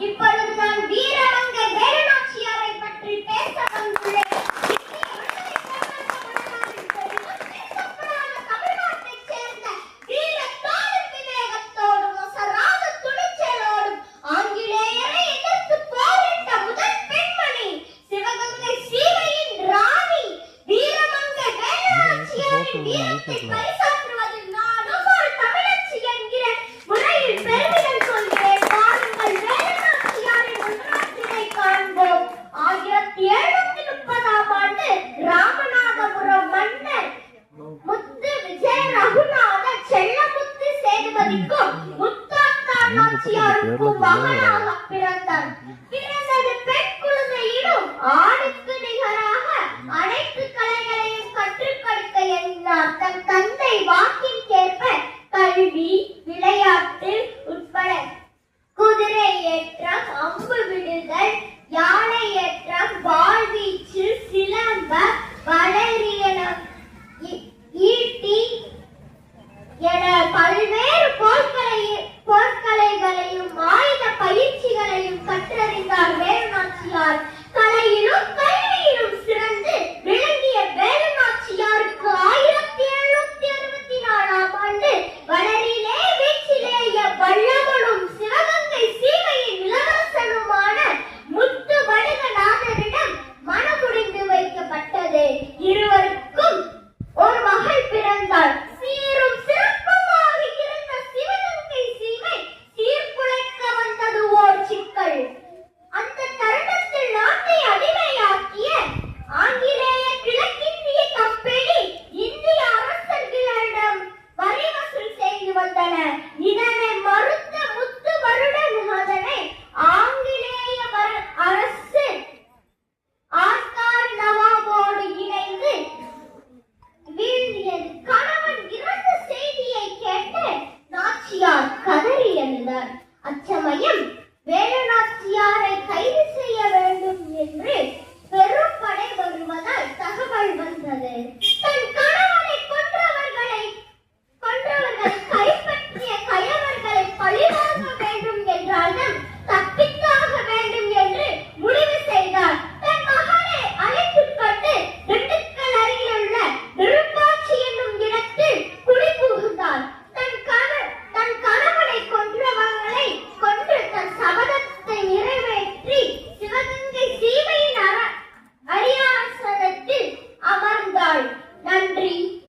இப்பொழுது நான் வீரமங்கை வேலுநாச்சியாரை பற்றி பேச வந்துள்ளேன். தமிழ்நாட்டைச் சேர்ந்த வீரத்தோடும் விவேகத்தோடும் அசராத துணிச்சலோடும் ஆங்கிலேயரை எதிர்த்து போரிட்ட முதல் பெண்மணி, சிவகங்கை சீமையின் ராணி வீரமங்கை வேலுநாச்சியாரின் வீரத்தை பரிசாற்றுவதில் நானும் ஒரு தமிழச்சி என்கிற முறையில் பெருமிதம் கொள்கிறேன். வாருங்கள், வேலுநாச்சியாரின் உருவத்தினை காண்போம். 1730ஆம் ஆண்டு ராமநாதபுரம் மன்னர் முத்து விஜய ரகுநாத செல்லமுத்து சேதுபதிக்கும் முத்தாத்தா நாச்சியாருக்கும் மகனாக பிறந்தார். பிறந்தது பெண் குழந்தையிலும் ஆணுக்கு நிகராக அனைத்து கலைகளையும் கற்றுக் கொடுக்க எண்ணினார். தன் தந்தை வாக்கிய